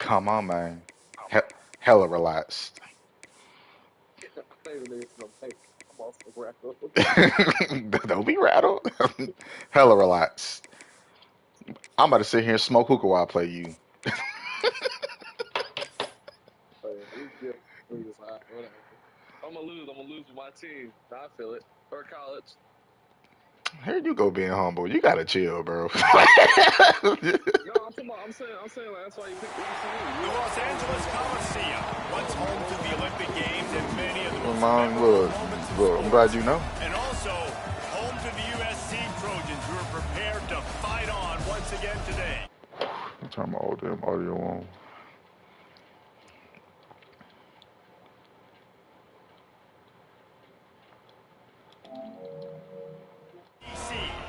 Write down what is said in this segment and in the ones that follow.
Come on, man. He hella relaxed. Don't be rattled. Hella relaxed. I'm about to sit here and smoke hookah while I play you. Here you go being humble. You gotta chill, bro. The Los Angeles Coliseum, once home to the Olympic Games and many of the most Mom, memorable look, moments in look, I'm glad you know. and also home to the USC Trojans, who are prepared to fight on once again today. I'll turn my audio on.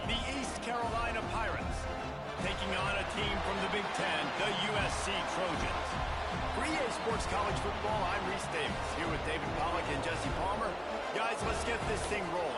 The East Carolina Pirates, taking on a team from the Big Ten, the USC Trojans. For EA Sports College Football, I'm Reese Davis, here with David Pollack and Jesse Palmer. Guys, let's get this thing rolling.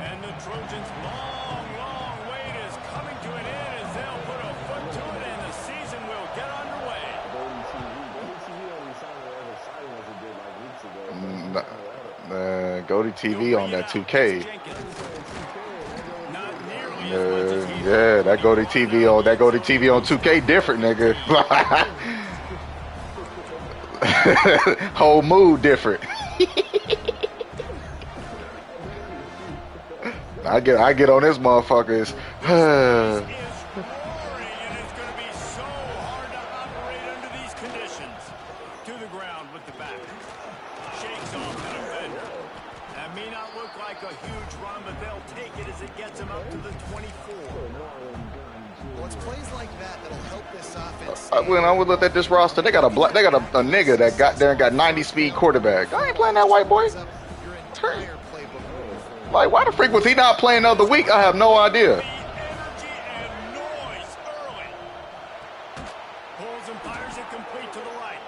And the Trojans' long wait is coming to an end as they'll put a foot to it and the season will get underway. GoldieeeTV on that 2K. Yeah, that GoldieeeTV on 2K different, nigga. Whole mood different. I get on this motherfuckers. A huge run, but they'll take it as it gets them up to the 24. Well, it's plays like that that'll help this offense. When I would look at this roster, they got a nigga that got there and got 90 speed quarterback. I ain't playing that white boy. Like, why the freak was he not playing the other week? I have no idea. Energy and noise early. Pulls and fires it complete to the right.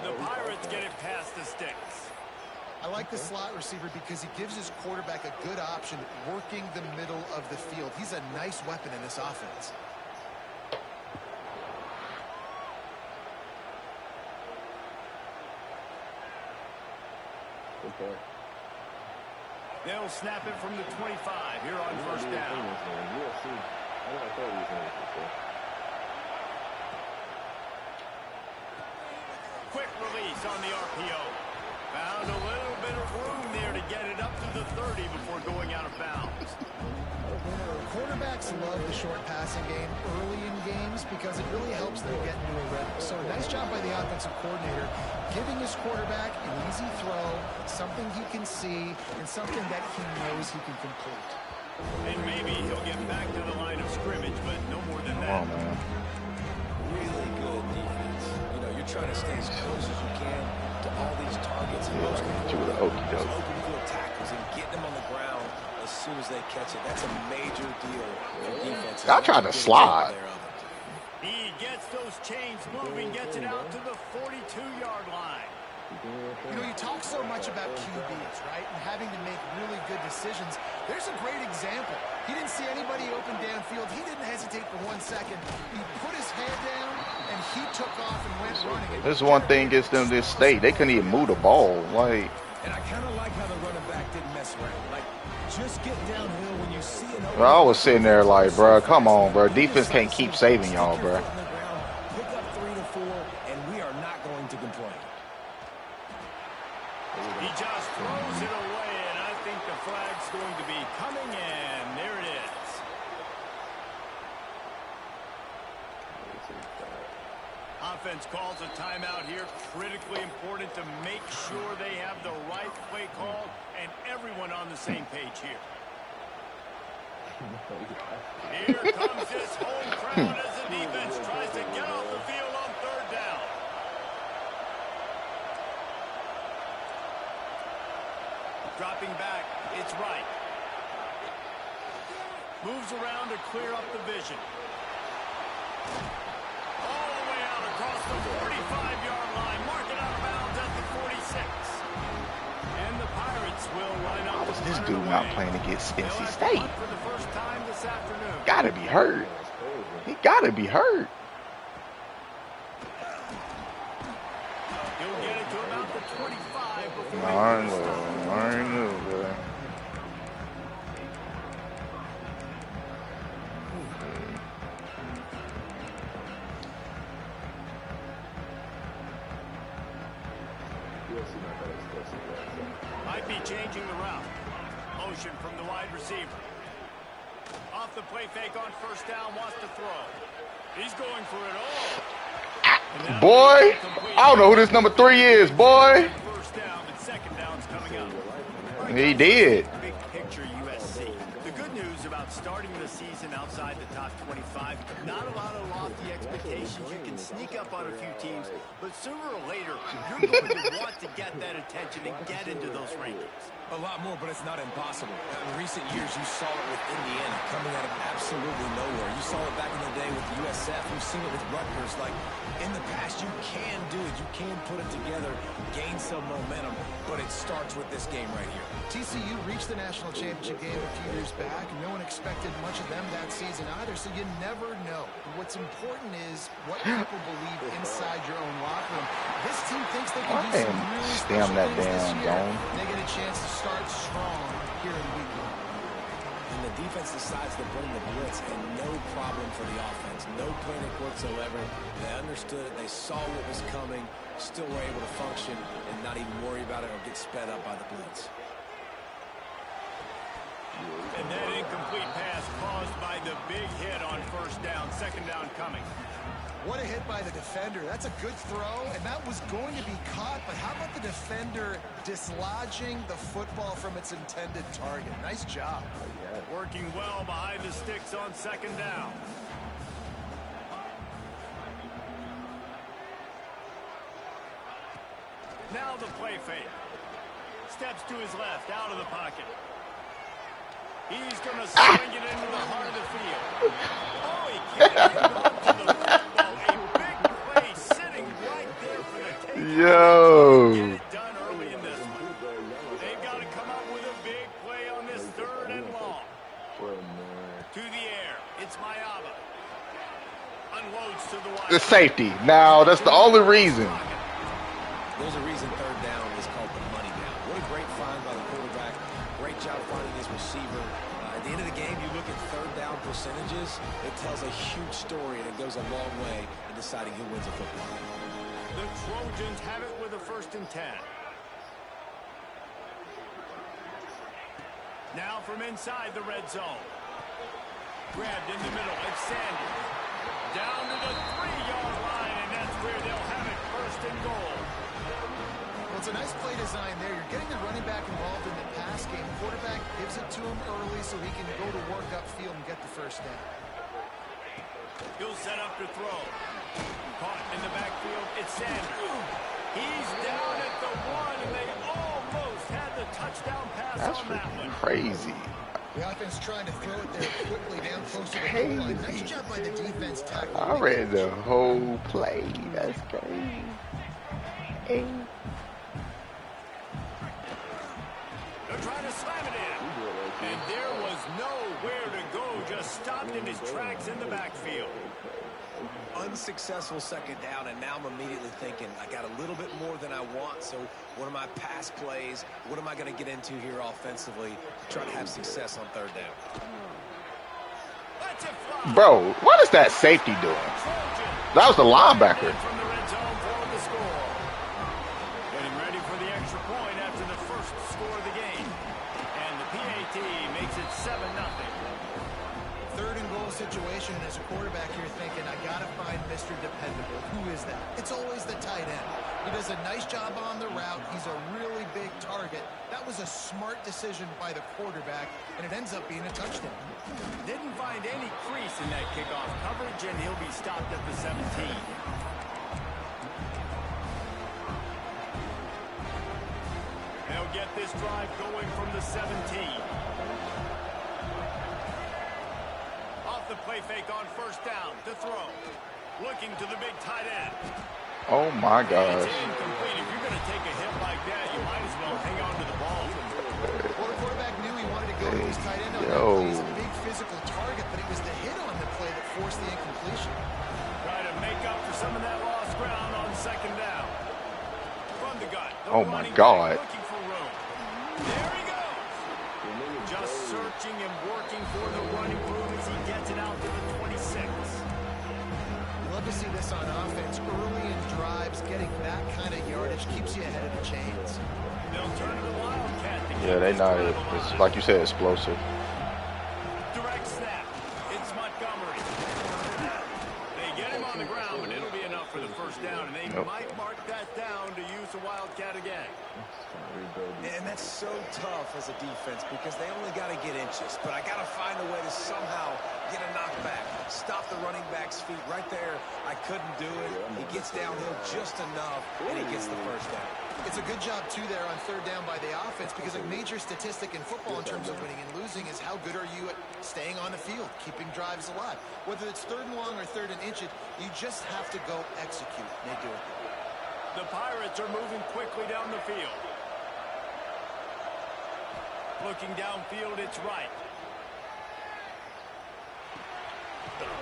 The Pirates get it past the sticks. I like the slot receiver because he gives his quarterback a good option working the middle of the field. He's a nice weapon in this offense. Okay. They'll snap it from the 25 here on first down. Quick release on the RPO. Found a little bit of room there to get it up to the 30 before going out of bounds. Quarterbacks love the short passing game early in games because it really helps them get into a rhythm. So a nice job by the offensive coordinator giving his quarterback an easy throw, something he can see, and something that he knows he can complete. And maybe he'll get back to the line of scrimmage, but no more than that. Oh, man. Really good defense. You know, you're trying to stay as close as you can to all these targets and those open field tackles and getting them on the ground as soon as they catch it. That's a major deal for defense. I tried to slide. He gets those chains moving, gets it out to the 42-yard line. You know, you talk so much about QBs, right, and having to make really good decisions. There's a great example. He didn't see anybody open downfield. He didn't hesitate for 1 second. He put his head down, and he took off and went running. This one thing gets them this state. They couldn't even move the ball. Like, and I kind of like how the running back didn't mess around. Like, just get downhill when you see an open. I was sitting there like, bro, come on, bro. Defense can't keep saving y'all, bro. Pick up 3 to 4, and we are not going to complain. He just throws it away, and I think the flag's going to be coming in. There it is. Offense calls a timeout here. Critically important to make sure they have the right play call and everyone on the same page here. Here comes this home crowd as the defense tries to get off the field on third down. Dropping back, it's right. Moves around to clear up the vision. All the way out across the 45-yard dude not playing against NC State. For the first time this afternoon. Gotta be hurt. He gotta be hurt. He'll get it to about the 25 before I know, bro. Might be changing the route. Motion from the wide receiver. Off the play fake on first down, wants to throw. He's going for it all. Boy, I don't know who this number 3 is, boy. First down and second down's coming up. He did. Big picture USC. The good news about starting the season outside the top 25, not a lot of lofty expectations. You can sneak up on a few teams, but sooner or later, you're going to want to get that attention and get into those rankings. A lot more, but it's not impossible. In recent years, you saw it with Indiana coming out of absolutely nowhere. You saw it back in the day with USF. You've seen it with Rutgers. Like, in the past, you can do it. You can put it together, gain some momentum, but it starts with this game right here. TCU reached the national championship game a few years back. No one expected much of them that season either, so you never know. What's important is what people believe inside your own locker room. This team thinks they can do some really special things this year. They get a chance to start strong here in week 1. And the defense decides to bring the blitz, and no problem for the offense. No panic whatsoever. They understood it. They saw what was coming, still were able to function and not even worry about it or get sped up by the blitz. And that incomplete pass caused by the big hit on first down. Second down coming. What a hit by the defender. That's a good throw, and that was going to be caught, but how about the defender dislodging the football from its intended target? Nice job. Working well behind the sticks on second down. Now the play fake. Steps to his left, out of the pocket. He's going to swing it into the heart of the field. Oh, he can't get on to the football. A big play sitting right there for the takeover. Yo. Get it done early in this one. They've got to come up with a big play on this third and long. To the air. It's Mayaba. Unloads to the wide. The safety. Now, that's the only reason. There's a reason third down is called the money down. What a great find by the quarterback. Great job finding his receiver. At the end of the game, you look at third down percentages. It tells a huge story, and it goes a long way in deciding who wins a football game. The Trojans have it with a 1st and 10. Now from inside the red zone. Grabbed in the middle. It's Sanders. Down to the 3-yard line, and that's where they'll have it 1st and goal. Well, it's a nice play design there. You're getting the running back involved in the pass game. Quarterback gives it to him early so he can go to work upfield and get the first down. He'll set up to throw. Caught in the backfield. It's Sanders. He's down at the 1, and they almost had the touchdown pass on that one. Crazy. The offense trying to throw it there quickly down close to the goal line. Nice job by the defense tackling. I read the whole play. That's crazy. Hey. They're trying to slam it in. And there was nowhere to go. Just stopped in his tracks in the backfield. Unsuccessful second down, and now I'm immediately thinking, I got a little bit more than I want, so what are my pass plays? What am I going to get into here offensively to try to have success on third down? Bro, what is that safety doing? That was the linebacker. From the red zone for the score. Getting ready for the extra point after the first score of the game. And the PAT makes it 7-0. Third and goal situation, as a quarterback, you're thinking, I got to find Mr. Dependable. Who is that? It's always the tight end. He does a nice job on the route. He's a really big target. That was a smart decision by the quarterback, and it ends up being a touchdown. Didn't find any crease in that kickoff coverage, and he'll be stopped at the 17. They'll get this drive going from the 17. Off the play fake on first down to throw. Looking to the big tight end. Oh my gosh. It's incomplete. If you're going to take a hit like that, you might as well hang on to the ball. Well, the quarterback knew he Cowboys tight end on that play. He's a big physical target, but it was the hit on the play that forced the incompletion. Try to make up for some of that lost ground on second down. From the gun. Oh my God. Looking for room. There he goes. Just searching and working for the running room as he gets it out to the 26. Love to see this on offense. Early in drives, getting that kind of yardage keeps you ahead of the chains. They'll turn to the Wildcat. Yeah, they not. It's like you said, explosive. Direct snap. It's Montgomery. They get him on the ground, but it'll be enough for the first down, and they might mark that down to use the Wildcat again. And that's so tough as a defense because they only got to get inches. But I got to find a way to somehow get a knockback. Stop the running back's feet right there. I couldn't do it. He gets downhill just enough, and he gets the first down. It's a good job, too, there on third down by the offense because a major statistic in football in terms of winning and losing is how good are you at staying on the field, keeping drives alive. Whether it's third and long or third and inches, you just have to go execute. And they do it. The Pirates are moving quickly down the field. Looking downfield, it's right.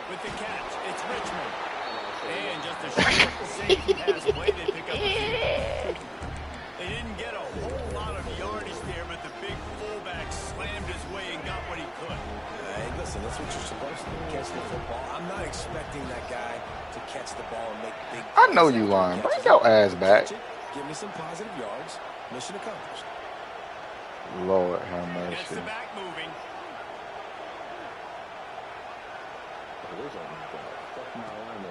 With the catch, it's Richmond. And just a short safety pass play, they pick up the field. They didn't get a whole lot of yardage there, but the big fullback slammed his way and got what he could. Hey, listen, that's what you're supposed to do, catch the football. I'm not expecting that guy to catch the ball and make big plays. I know you lying. Bring your ass back. Give me some positive yards. Mission accomplished. Lord have mercy. Gets the back moving.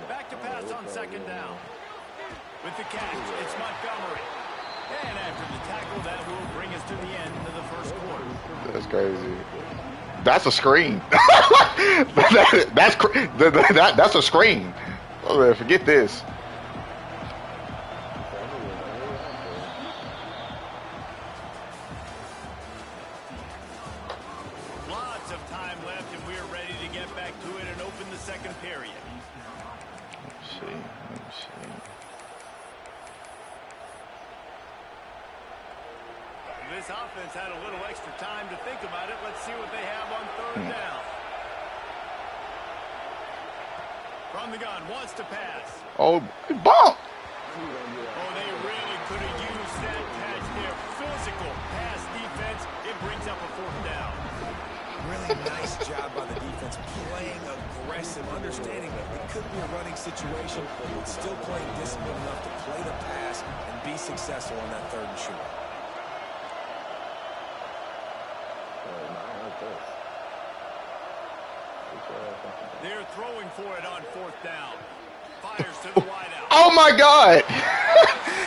Back to pass on second down. With the catch, it's Montgomery. And after the tackle, that will bring us to the end of the first quarter. That's crazy. That's a screen. That's a screen. Oh, man, forget this. Lots of time left, and we're ready to get back to it and open the second period. Let's see. Let's see. This offense had a little extra time to think about it. Let's see what they have on third down. From the gun, wants to pass. Oh, bump. Oh, they really could have used that catch there. Physical pass defense. It brings up a fourth down. Really nice job by the defense, playing aggressive, understanding it could be a running situation, but still playing disciplined enough to play the pass and be successful on that third and short. They're throwing for it on fourth down. Fires to the wideout. Oh my God!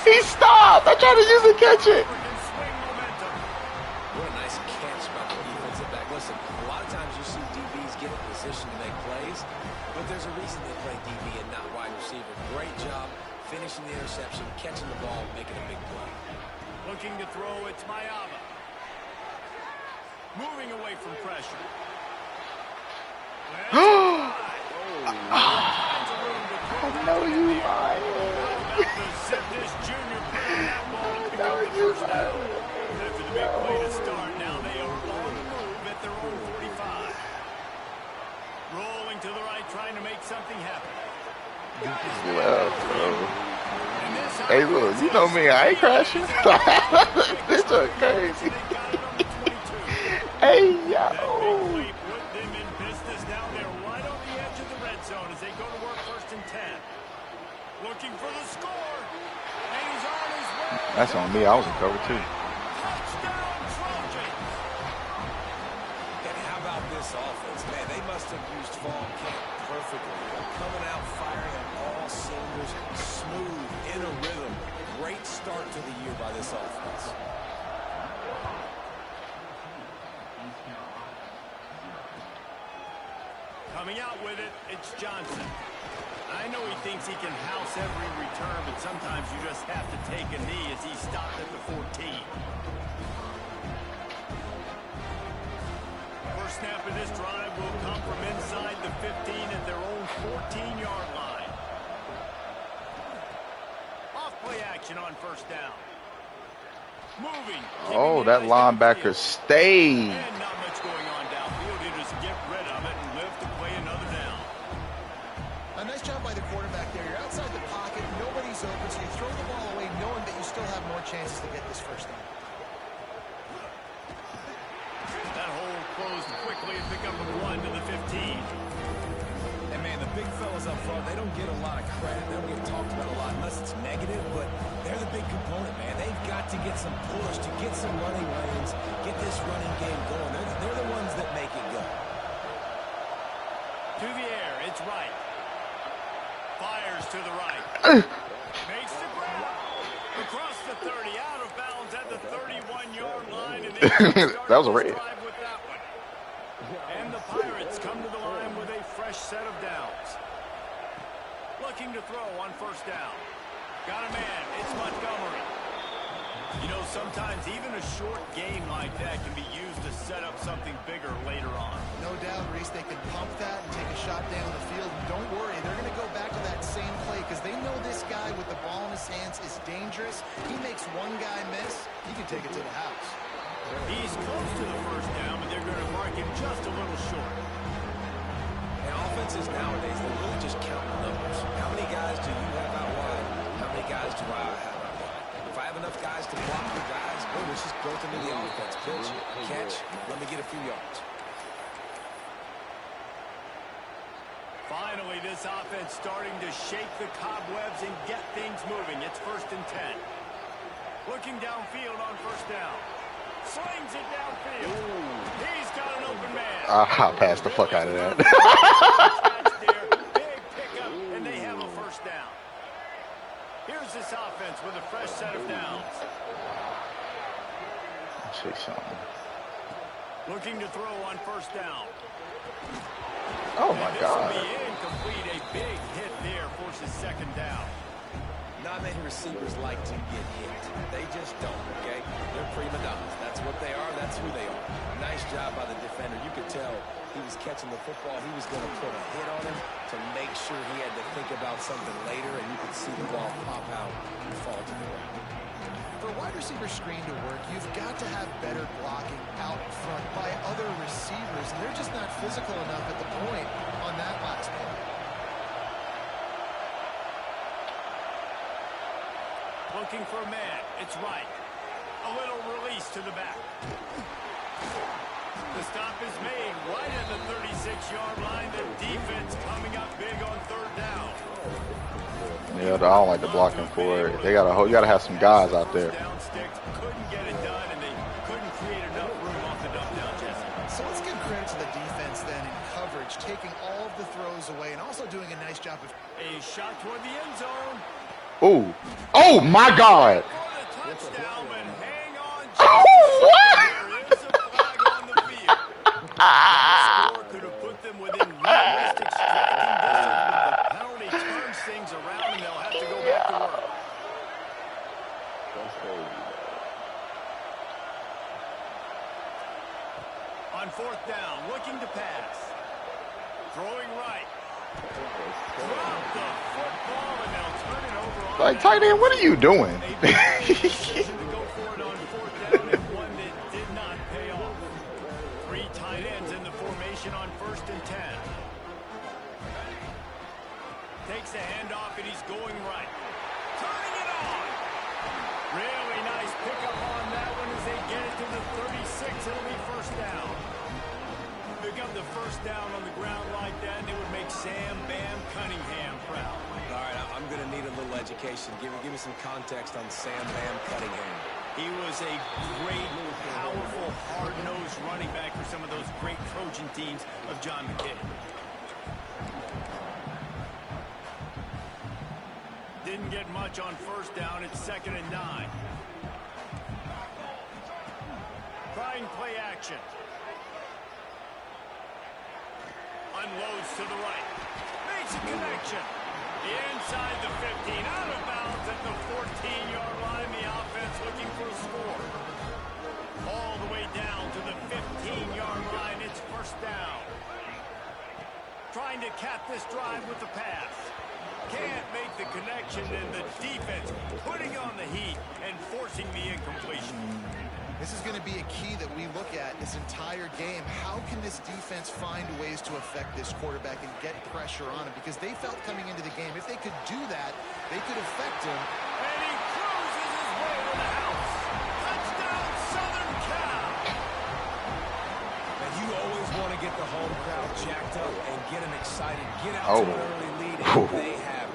He stopped. I tried to use it, catch it. What a nice catch by the defensive back. Listen, a lot of times you see DBs get in position to make plays, but there's a reason they play DB and not wide receiver. Great job finishing the interception, catching the ball, making a big play. Looking to throw, it's Mayava. Moving away from pressure. I know you lying. No, you lying. After the big play to start, now they are on the move at their own 45. Rolling to the right, trying to make something happen. Hey, look, you know me, I ain't crashing. This is crazy. Hey, yo. Looking for the score. And he's on his way. That's on me. I was in cover too. Touchdown, Trojans. And how about this offense? Man, they must have used fall camp perfectly. Coming out firing on all cylinders, smooth, in a rhythm. Great start to the year by this offense. Coming out with it, it's Johnson. I know he thinks he can house every return, but sometimes you just have to take a knee as he stopped at the 14. First snap of this drive will come from inside the 15 at their own 14-yard line. Off play action on first down. Moving. Oh, that linebacker stayed. And not much going on downfield. You just get rid of it and live to play another down. A nice job by the quarterback there. You're outside the pocket, nobody's open, so you throw the ball away knowing that you still have more chances to get this first down. That hole closed quickly and pick up a 1 to the 15. And man, the big fellas up front, they don't get a lot of credit. They don't get talked about a lot unless it's negative, but they're the big component, man. They've got to get some push, to get some running lanes, get this running game going. They're the ones that make it go. To the air, it's right. Fires to the right. Makes the grab. Across the 30, out of bounds at the 31-yard line. And that was a red. With that one. And the Pirates come to the line with a fresh set of downs. Looking to throw on first down. Got a man. It's Montgomery. You know, sometimes even a short game like that can be used to set up something bigger later on. No doubt, Reese, they can pump that and take a shot down the field. And don't worry, they're going to go back to that same play because they know this guy with the ball in his hands is dangerous. He makes one guy miss, he can take it to the house. He's close to the first down, but they're going to mark him just a little short. And offenses nowadays, they're really just counting numbers. How many guys do you have out wide? How many guys do I have out wide? If I have enough guys to block the guys, boom, it's just built into the offense. Pitch, catch, let me get a few yards. Finally, this offense starting to shake the cobwebs and get things moving. It's 1st and 10. Looking downfield on first down. Slings it downfield. Ooh. He's got an open man. I'll pass the fuck out of that. Big pickup, and they have a first down. Here's this offense with a fresh set of downs. Let's see something. Looking to throw on first down. Oh my God. This will be incomplete. A big hit there forces second down. Not many receivers like to get hit. They just don't, okay? They're prima donnas. That's what they are. That's who they are. Nice job by the defender. You could tell he was catching the football. He was going to put a hit on him to make sure he had to think about something later, and you could see the ball pop out and fall to the ground. For a wide receiver screen to work, you've got to have better blocking out front by other receivers, and they're just not physical enough at the point on that last play. Looking for a man. It's right. A little release to the back. The stop is made right at the 36-yard line. The defense coming up big on third down. Yeah, I don't like the blocking for it. You gotta have some guys out there. Down sticks, couldn't get it done, and they couldn't create enough room off the dump down, Jesse. So let's give credit to the defense then in coverage, taking all of the throws away and also doing a nice job of... A shot toward the end zone. Ooh. Oh my God. For the touchdown, but hang on. Oh, what? There is a flag on the field. The score could have put them within realistic striking distance, but the penalty turns things around, and they'll have to go back to work. On fourth down, looking to pass. Throwing right. Drop the football, and they'll turn it over on Like, tight end, what are you doing? a decision to go for it on fourth down, and one that did not pay off. 3 tight ends in the formation on 1st and 10. Takes a handoff, and he's going right. Turning it on. Really nice pickup on that one as they get it to the 36. It'll be first down. Pick up the first down on the ground like that, and it would make Sam Bam Cunningham proud. All right, I'm going to need a little education. Give me some context on Sam Bam Cunningham. He was a great, powerful, hard-nosed running back for some of those great Trojan teams of John McKay. Didn't get much on first down. It's 2nd and 9. Trying play action. Unloads to the right. Makes a connection. Inside the 15. Out of bounds at the 14-yard line. The offense looking for a score. All the way down to the 15-yard line. It's first down. Trying to cap this drive with the pass. Can't make the connection, and the defense putting on the heat and forcing the incompletion. This is going to be a key that we look at this entire game. How can this defense find ways to affect this quarterback and get pressure on him? Because they felt coming into the game, if they could do that, they could affect him. And he cruises his way to the house. Touchdown, Southern Cal. And you always want to get the home crowd jacked up and get them excited. Get out to an early lead. And they have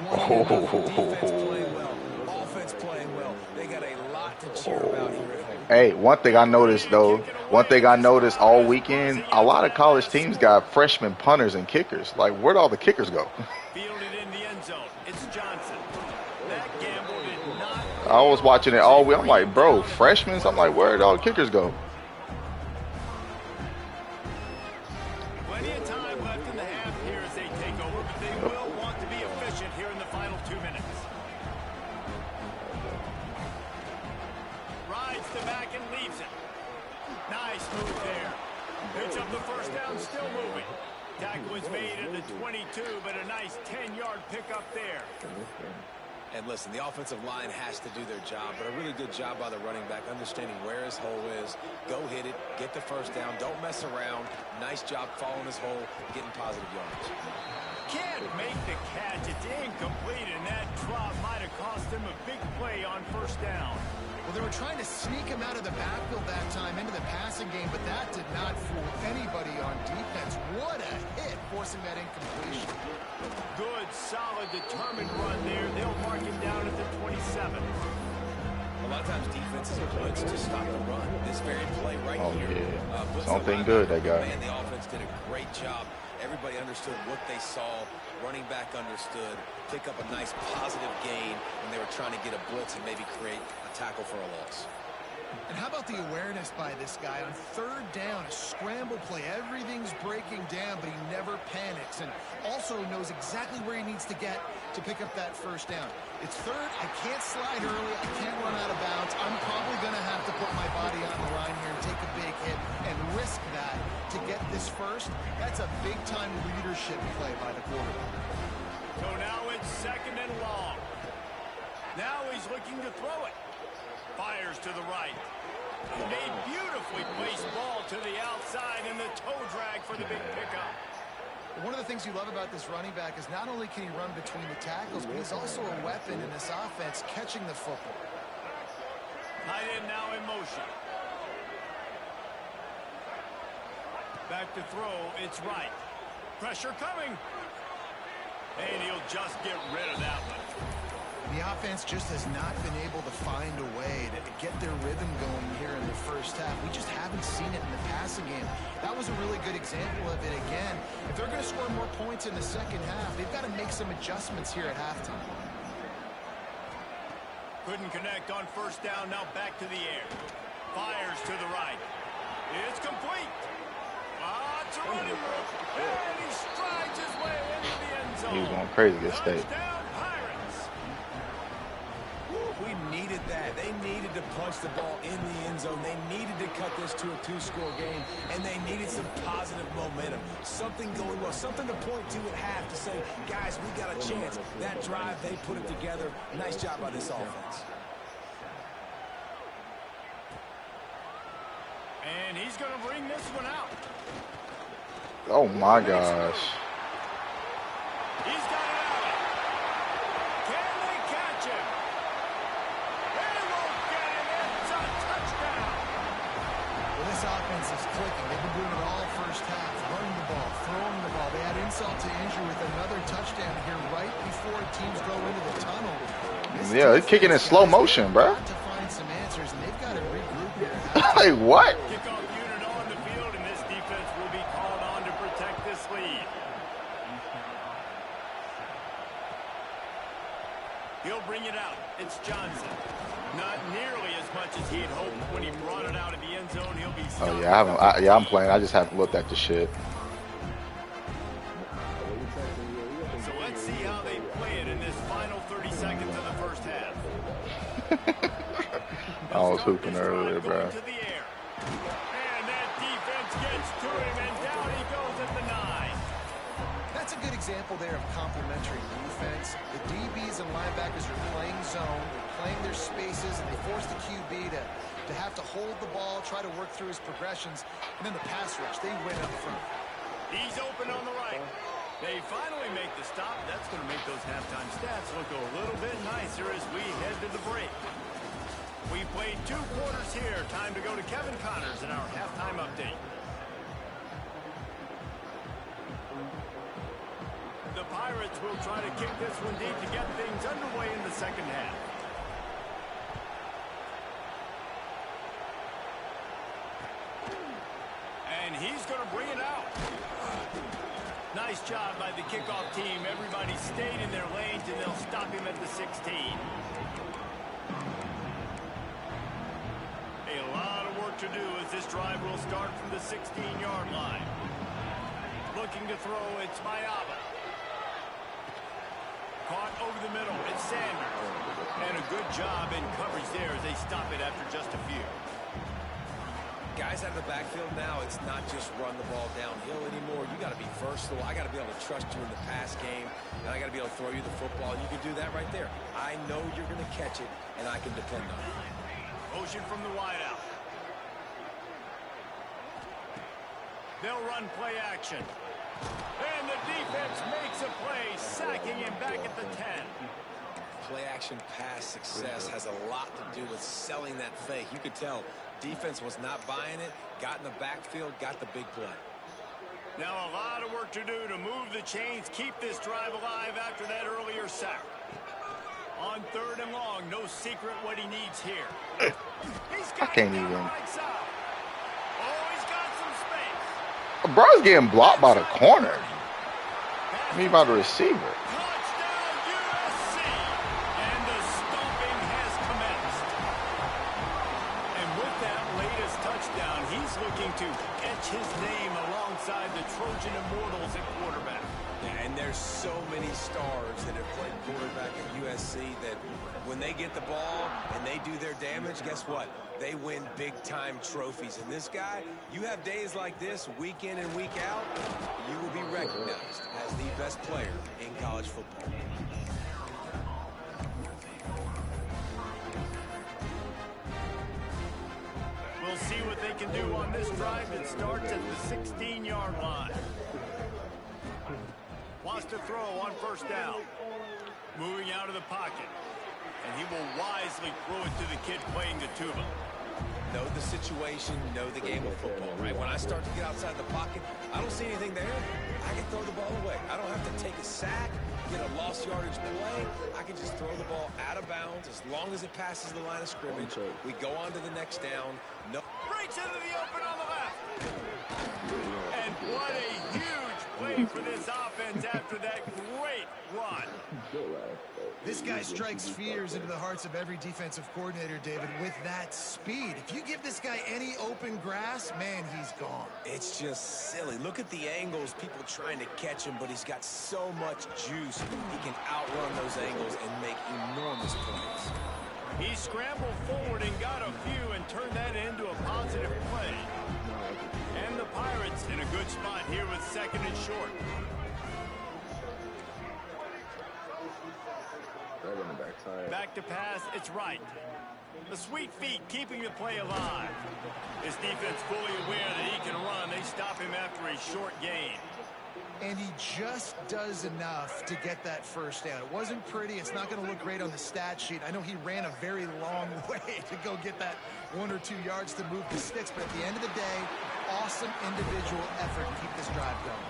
20-0. Defense playing well. Offense playing well. They got a lot to cheer about here at home. Hey, one thing I noticed all weekend, a lot of college teams got freshman punters and kickers. Like, where'd all the kickers go? Fielded in the end zone. It's Johnson. That gamble did not. I was watching it all week. I'm like, bro, freshmen? I'm like, where'd all the kickers go? Plenty of time left in the half here as they take over, but they will want to be efficient here in the final 2 minutes. Rides the back and leaves it. Nice move there. Picks up the first down, still moving. Tackle was made at the 22, but a nice 10-yard pickup there. And listen, the offensive line has to do their job, but a really good job by the running back, understanding where his hole is. Go hit it, get the first down, don't mess around. Nice job following his hole, getting positive yards. Can't make the catch. It's incomplete, and that drop might have cost him a big play on first down. Well, they were trying to sneak him out of the backfield that time into the passing game, but that did not fool anybody on defense. What a hit, forcing that incompletion. Good, solid, determined run there. They'll mark him down at the 27. A lot of times defenses blitz to stop the run. This very play right here. Yeah. Something good, that guy. Man, the offense did a great job. Everybody understood what they saw. Running back understood. Pick up a nice positive gain when they were trying to get a blitz and maybe create a tackle for a loss. And how about the awareness by this guy on third down, a scramble play. Everything's breaking down, but he never panics and also knows exactly where he needs to get to pick up that first down. It's third. I can't slide early. I can't run out of bounds. I'm probably going to have to put my body on the line here and take a big hit and risk that to get this first. That's a big-time leadership play by the quarterback. So now it's second and long. Now he's looking to throw it. Fires to the right. A beautifully placed ball to the outside and the toe drag for the big pickup. One of the things you love about this running back is not only can he run between the tackles, but he's also a weapon in this offense catching the football. Tight end now in motion. Back to throw, it's right. Pressure coming. And he'll just get rid of that one. The offense just has not been able to find a way to get their rhythm going here in the first half. We just haven't seen it in the passing game. That was a really good example of it again. If they're going to score more points in the second half, they've got to make some adjustments here at halftime. Couldn't connect on first down, now back to the air. Fires to the right. It's complete. It's a running route. And he strides his way into the end zone. He was going crazy this state. We needed that. They needed to punch the ball in the end zone. They needed to cut this to a two-score game, and they needed some positive momentum. Something going well, something to point to at half to say, guys, we got a chance. That drive, they put it together. Nice job by this offense. And he's going to bring this one out. Oh, my gosh. He's got it out. Can they catch him? They won't get him. It's a touchdown. Well, this offense is clicking. They've been doing it all first half. Running the ball, throwing the ball. They had insult to injury with another touchdown here right before teams go into the tunnel. Yeah, they're kicking in slow motion, bro. To find some answers, and they've got to regroup here. Hey, what? Kickoff unit on the field, and this defense will be called on to protect this lead. He'll bring it out. It's Johnson. Not nearly as much as he had hoped when he brought it out of the end zone. He'll be Oh yeah, I'm playing. I just haven't looked at the shit. So let's see how they play it in this final 30 seconds of the first half. I was hooping earlier, bro. To the air. And that defense gets to him, and down he goes at the 9. That's a good example there of complementary defense. The DBs and linebackers are playing zone, they're playing their spaces, and they force the QB to to have to hold the ball, try to work through his progressions, and then the pass rush, they win up front. He's open on the right. They finally make the stop. That's going to make those halftime stats look a little bit nicer as we head to the break. We played 2 quarters here. Time to go to Kevin Connors in our halftime update. The Pirates will try to kick this one deep to get things underway in the second half. And he's going to bring it out. Nice job by the kickoff team. Everybody stayed in their lanes, and they'll stop him at the 16. A lot of work to do as this drive will start from the 16-yard line. Looking to throw, it's Mayaba. Caught over the middle, it's Sanders. And a good job in coverage there as they stop it after just a few. Guys out of the backfield now, it's not just run the ball downhill anymore. You got to be versatile. I got to be able to trust you in the pass game, and I got to be able to throw you the football. You can do that right there. I know you're going to catch it, and I can depend on it. Motion from the wideout. They'll run play action. And the defense makes a play, sacking him back at the 10. Play action pass success has a lot to do with selling that fake. You could tell defense was not buying it, got in the backfield, got the big play. Now a lot of work to do to move the chains, keep this drive alive after that earlier sack. On 3rd and long, no secret what he needs here. He's got I can't it down even. the right side. Oh, he's got some space. Bro's getting blocked by the corner. Me by the receiver. Touchdown USC. And the stomping has commenced. And with that latest touchdown, he's looking to etch his name alongside the Trojan Immortals at quarterback. Yeah, and there's so many stars that have played quarterback at USC that when they get the ball and they do their damage, guess what? They win big-time trophies. And this guy, you have days like this, week in and week out, you will be recognized as the best player in college football. We'll see what they can do on this drive that starts at the 16-yard line. Wants to throw on 1st down. Moving out of the pocket. And he will wisely throw it to the kid playing the tuba. Know the situation, know the game of football, right? When I start to get outside the pocket, I don't see anything there. I can throw the ball away. I don't have to take a sack, get a lost yardage play. I can just throw the ball out of bounds as long as it passes the line of scrimmage. We go on to the next down. No. Breaks into the open on the left. And what a huge play for this offense after that great run. This guy strikes fears into the hearts of every defensive coordinator, David, with that speed. If you give this guy any open grass, man, he's gone. It's just silly. Look at the angles, people trying to catch him, but he's got so much juice. He can outrun those angles and make enormous plays. He scrambled forward and got a few and turned that into a positive play. And the Pirates in a good spot here with 2nd and short. Back to pass, it's right. The sweet feet keeping the play alive. His defense fully aware that he can run. They stop him after a short gain. And he just does enough to get that 1st down. It wasn't pretty. It's not going to look great on the stat sheet. I know he ran a very long way to go get that 1 or 2 yards to move the sticks, but at the end of the day, awesome individual effort to keep this drive going.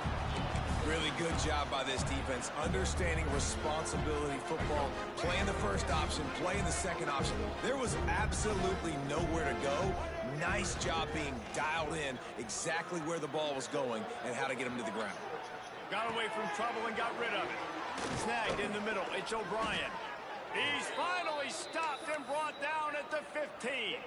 Really good job by this defense, understanding responsibility football, playing the 1st option, playing the 2nd option. There was absolutely nowhere to go. Nice job being dialed in exactly where the ball was going and how to get him to the ground. Got away from trouble and got rid of it. Snagged in the middle, it's O'Brien. He's finally stopped and brought down at the 15.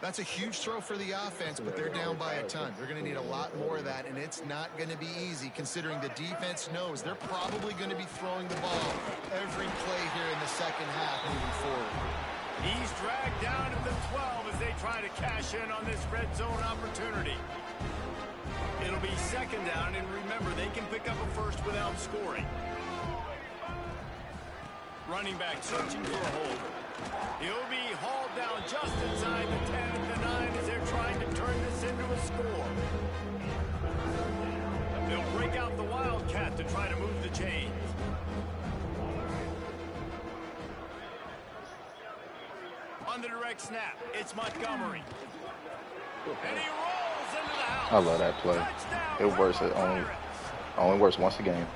That's a huge throw for the offense, but they're down by a ton. They're going to need a lot more of that, and it's not going to be easy considering the defense knows they're probably going to be throwing the ball every play here in the second half moving forward. He's dragged down at the 12 as they try to cash in on this red zone opportunity. It'll be 2nd down, and remember, they can pick up a 1st without scoring. Running back searching for a hold. He'll be hauled down just inside the 10 at the 9 as they're trying to turn this into a score. They'll break out the Wildcat to try to move the chains. On the direct snap, it's Montgomery. And he rolls into the house. I love that play. It works. It only works once a game.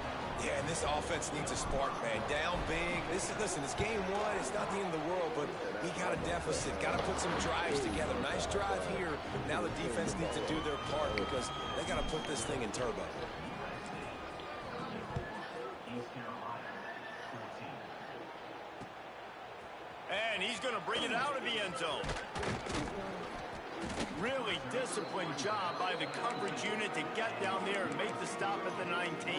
Yeah, and this offense needs a spark, man. Down big. Listen, it's game one. It's not the end of the world, but he got a deficit. Got to put some drives together. Nice drive here. Now the defense needs to do their part because they got to put this thing in turbo. And he's going to bring it out of the end zone. Really disciplined job by the coverage unit to get down there and make the stop at the 19.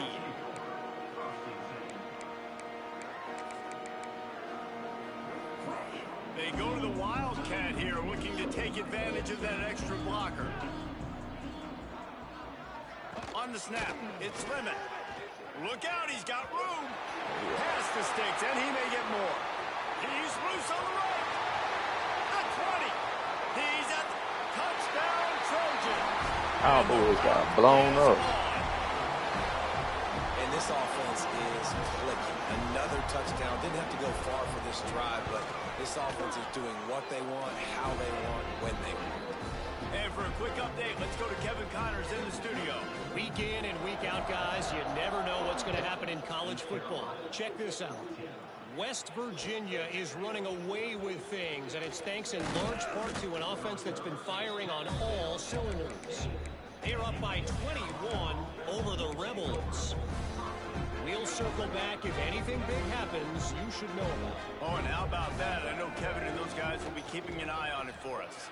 They go to the Wildcat here, looking to take advantage of that extra blocker. On the snap, it's Lemon. Look out, he's got room. Pass the sticks, and he may get more. He's loose on the right. The 20. He's at the touchdown, Trojan. Cowboys got blown up. And this offense is clicking. Another touchdown. Didn't have to go far for this drive, but this offense is doing what they want, how they want, when they want. And for a quick update, let's go to Kevin Connors in the studio. Week in and week out, guys, you never know what's going to happen in college football. Check this out. West Virginia is running away with things, and it's thanks in large part to an offense that's been firing on all cylinders. They're up by 21 over the Rebels. We'll circle back. If anything big happens, you should know about it. Oh, and how about that? I know Kevin and those guys will be keeping an eye on it for us.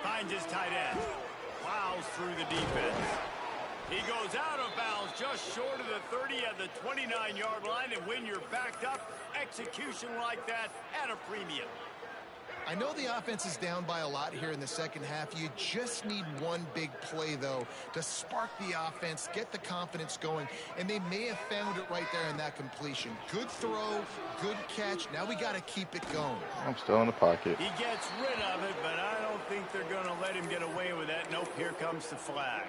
Finds his tight end. Plows through the defense. He goes out of bounds just short of the 30 at the 29-yard line, and when you're backed up, execution like that at a premium. I know the offense is down by a lot here in the second half. You just need one big play, though, to spark the offense, get the confidence going, and they may have found it right there in that completion. Good throw, good catch. Now we got to keep it going. I'm still in the pocket. He gets rid of it, but I don't think they're going to let him get away with that. Nope, here comes the flag.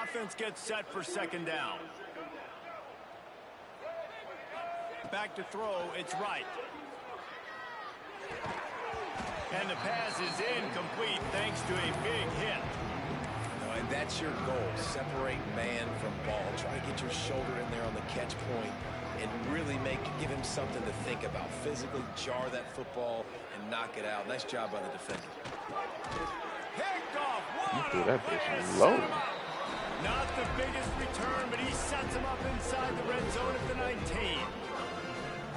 Offense gets set for second down. Back to throw, it's right. And the pass is incomplete thanks to a big hit. And that's your goal. Separate man from ball. Try to get your shoulder in there on the catch point and really give him something to think about. Physically jar that football and knock it out. Nice job by the defender. Picked off. What Dude, a that play to bitch is set low. him up. Not the biggest return, but he sets him up inside the red zone at the 19.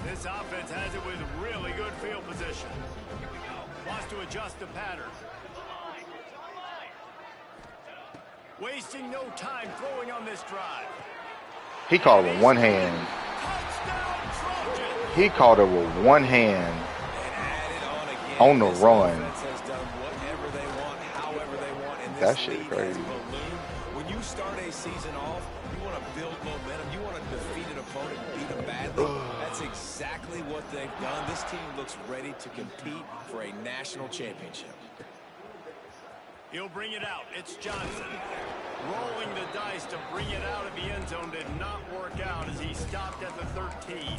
This offense has it with really good field position. Wants to adjust the pattern. Wasting no time throwing on this drive. He caught it with one hand. Touchdown, Trojan. He caught it with one hand on the run. Has done whatever they want, however they want, and That this shit league crazy. has ballooned. When you start a season off, you want to build momentum. You want to defeat an opponent and beat them badly. That's exactly what they've done. This team looks ready to compete for a national championship. He'll bring it out. It's Johnson. Rolling the dice to bring it out of the end zone did not work out as he stopped at the 13.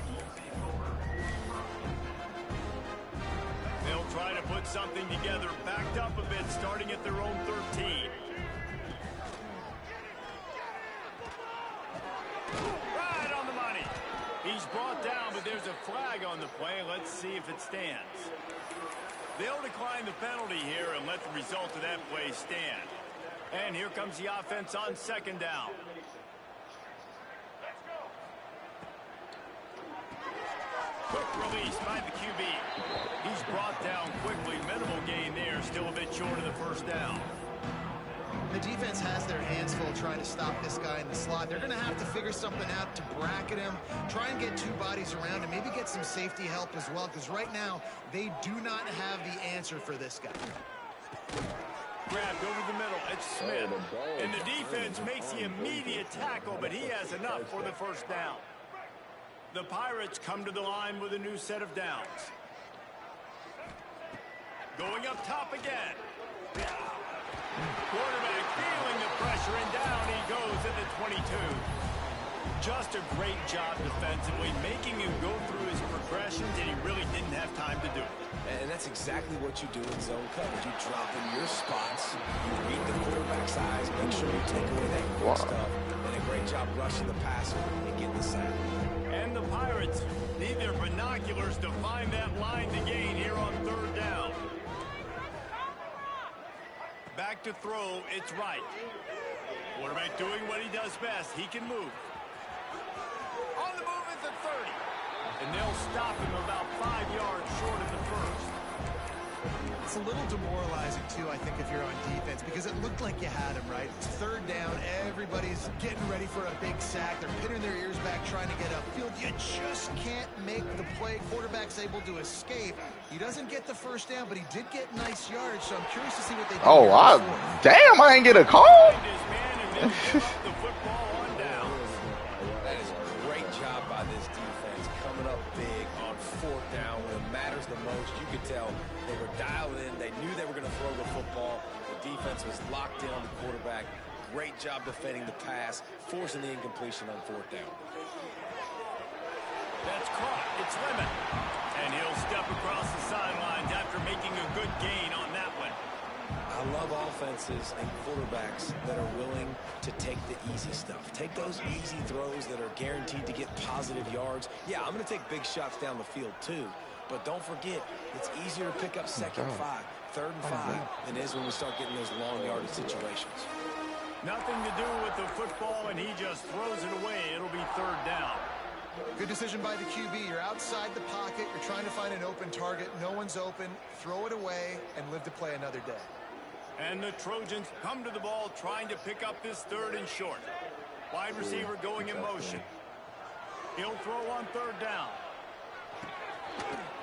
They'll try to put something together, backed up a bit, starting at their own 13. Right on the money. He's brought down, but there's a flag on the play. Let's see if it stands. They'll decline the penalty here and let the result of that play stand. And here comes the offense on second down. Quick release by the QB. He's brought down quickly. Minimal gain there. Still a bit short of the first down. The defense has their hands full trying to stop this guy in the slot. They're going to have to figure something out to bracket him, try and get two bodies around him, maybe get some safety help as well, because right now they do not have the answer for this guy. grabbed over the middle. It's Smith. And the defense makes the immediate tackle, but he has enough for the first down. The Pirates come to the line with a new set of downs. Going up top again. Quarterback feeling the pressure, and down he goes at the 22. Just a great job defensively, making him go through his progressions, and he really didn't have time to do it. And that's exactly what you do in zone coverage. You drop in your spots, you read the quarterback's eyes, make sure you take away that quick stuff, and a great job rushing the passer and getting the sack. And the Pirates need their binoculars to find that line to gain here on third down. Back to throw, it's right. Quarterback doing what he does best. He can move. On the move is the 30. And they'll stop him about 5 yards short of the first. It's a little demoralizing, too, I think, if you're on defense, because it looked like you had him, right? It's third down. Everybody's getting ready for a big sack. They're pinning their ears back, trying to get upfield. You just can't make the play. Quarterback's able to escape. He doesn't get the first down, but he did get nice yardage, so I'm curious to see what they do. Oh, damn, I didn't get a call. The football on down. That is a great job by this defense, coming up big on fourth down when it matters the most. You could tell they were dialed in. They knew they were going to throw the football. The defense was locked in on the quarterback. Great job defending the pass, forcing the incompletion on fourth down. That's caught. It's Lemon. And he'll step across the sidelines after making a good gain on that one. I love offenses and quarterbacks that are willing to take the easy stuff. Take those easy throws that are guaranteed to get positive yards. Yeah, I'm going to take big shots down the field too. But don't forget, it's easier to pick up second and 5, third and 5 than it is when we start getting those long yardage situations. Nothing to do with the football, and he just throws it away. It'll be third down. Good decision by the QB. You're outside the pocket. You're trying to find an open target. No one's open. Throw it away and live to play another day. And the Trojans come to the ball trying to pick up this third and short. Wide receiver going in motion. He'll throw on third down.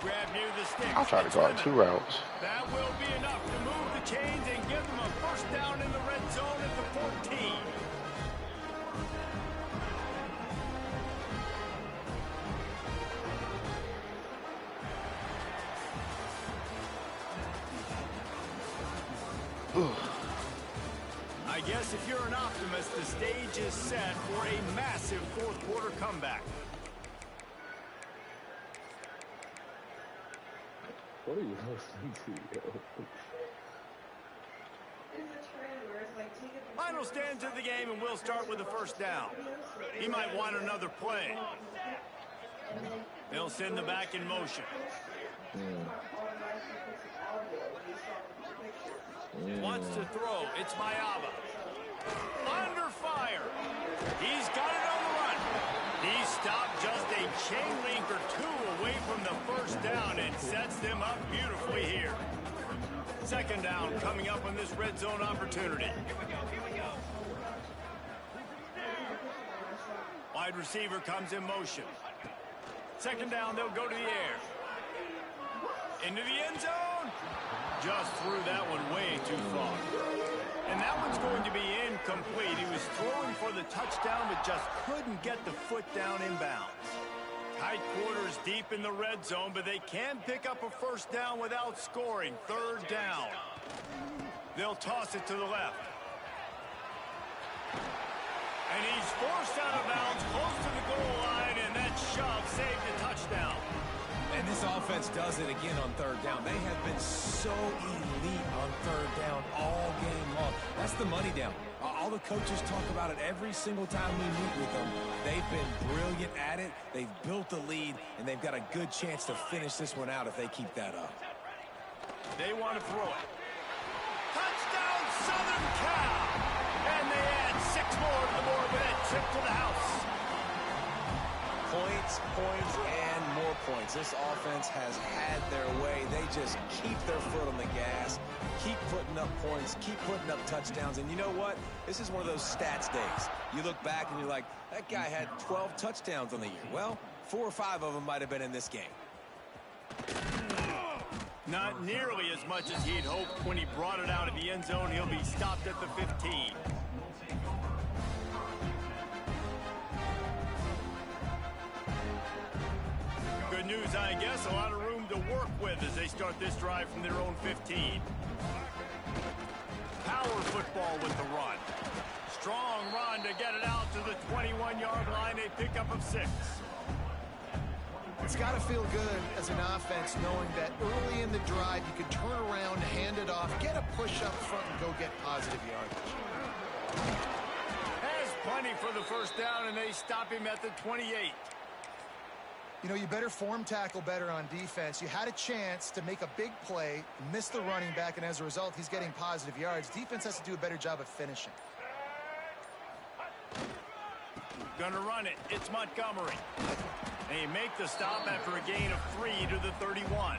Grab near the sticks. I'll try to go out 2 routes. That will be enough to move the chains and give them a first down in the red zone at the 14. I guess if you're an optimist, the stage is set for a massive fourth quarter comeback. What are you listening to, yo? Final stands of the game, and we'll start with the first down. He might want another play. They'll send the back in motion. Wants to throw. It's Mayaba. Under fire. He's got it on the run. He stopped just a chain link or 2 away from the first down and sets them up beautifully here. Second down coming up on this red zone opportunity. Wide receiver comes in motion. Second down, they'll go to the air. Into the end zone. Just threw that one way too far. And that one's going to be incomplete. He was throwing for the touchdown, but just couldn't get the foot down inbounds. Tight quarters deep in the red zone, but they can pick up a first down without scoring. Third down. They'll toss it to the left. And he's forced out of bounds close to the goal line, and that shove saved a touchdown. And this offense does it again on third down. They have been so elite on third down all game long. That's the money down. All the coaches talk about it every single time we meet with them. They've been brilliant at it. They've built the lead, and they've got a good chance to finish this one out if they keep that up. They want to throw it. Touchdown, Southern Cal! And they add 6 more to the board with that trip to the house. Points, and more points. This offense has had their way. They just keep their foot on the gas, keep putting up points, keep putting up touchdowns. And you know what? This is one of those stats days. You look back and you're like, that guy had 12 touchdowns on the year. Well, 4 or 5 of them might have been in this game. Not nearly as much as he'd hoped when he brought it out of the end zone. He'll be stopped at the 15. Good news, I guess. A lot of room to work with as they start this drive from their own 15. Power football with the run. Strong run to get it out to the 21-yard line. A pickup of 6. It's got to feel good as an offense knowing that early in the drive you can turn around, hand it off, get a push up front, and go get positive yardage. Has plenty for the first down, and they stop him at the 28. You know, you better form tackle better on defense. You had a chance to make a big play, miss the running back, and as a result, he's getting positive yards. Defense has to do a better job of finishing. Gonna run it. It's Montgomery. They make the stop after a gain of 3 to the 31.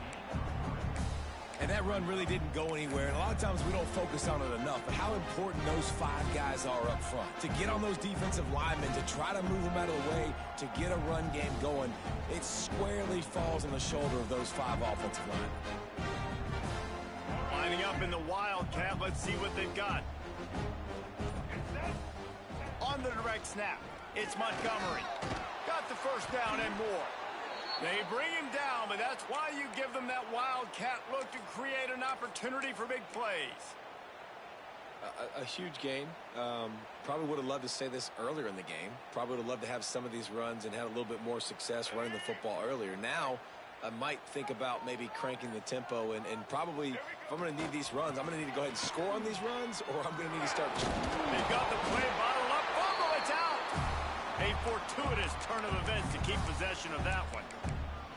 And that run really didn't go anywhere. And a lot of times we don't focus on it enough. But how important those 5 guys are up front. To get on those defensive linemen, to try to move them out of the way, to get a run game going, it squarely falls on the shoulder of those 5 offensive linemen. Lining up in the Wildcat. Let's see what they've got. On the direct snap, it's Montgomery. Got the first down and more. They bring him down, but that's why you give them that Wildcat look to create an opportunity for big plays. A huge gain. Probably would have loved to say this earlier in the game. Probably would have loved to have some of these runs and had a little bit more success running the football earlier. Now, I might think about maybe cranking the tempo and probably, if I'm going to need these runs, I'm going to need to go ahead and score on these runs, or I'm going to need to start. They've got the play bottled up. Fumble, it's out. A fortuitous turn of events to keep possession of that one.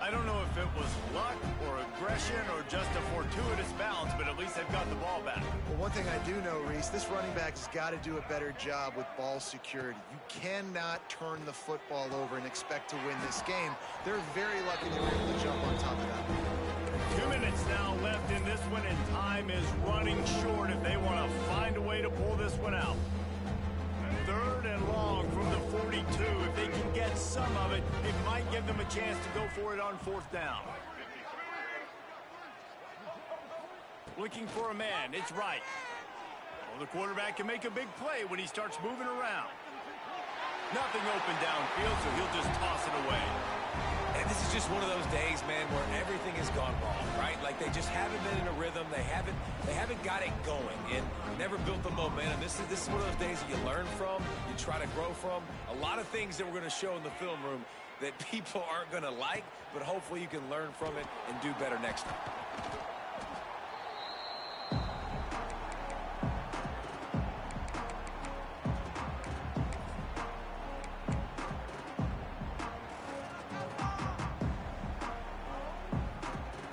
I don't know if it was luck or aggression or just a fortuitous bounce, but at least they've got the ball back. Well, one thing I do know, Reese, this running back has got to do a better job with ball security. You cannot turn the football over and expect to win this game. They're very lucky they were able to jump on top of that. 2 minutes now left in this one, and time is running short if they want to find a way to pull this one out. 3rd and long from the 42. If they can get some of it, it might give them a chance to go for it on 4th down. Looking for a man. It's Wright. Well, the quarterback can make a big play when he starts moving around. Nothing open downfield, so he'll just toss it away. And this is just one of those days, man, where everything has gone wrong, right? Like they just haven't been in a rhythm. They haven't got it going and never built the momentum. This is one of those days that you learn from, you try to grow from. A lot of things that we're going to show in the film room that people aren't going to like, but hopefully you can learn from it and do better next time.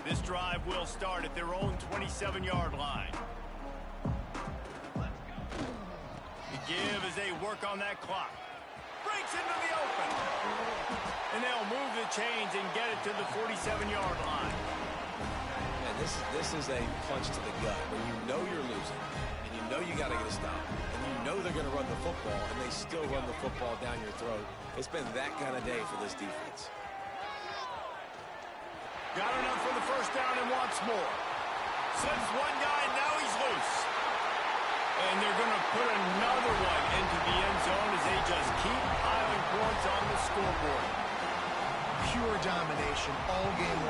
This drive will start at their own 27-yard line. The give as they work on that clock. Breaks into the open. And they'll move the chains and get it to the 47-yard line. Man, this is a punch to the gut when you know you're losing and you know you got to get a stop and you know they're going to run the football and they still run the football down your throat. It's been that kind of day for this defense. Got enough for the first down and wants more. Sends one guy, now he's loose. And they're going to put another one into the end zone as they just keep piling points on the scoreboard. Pure domination all game long.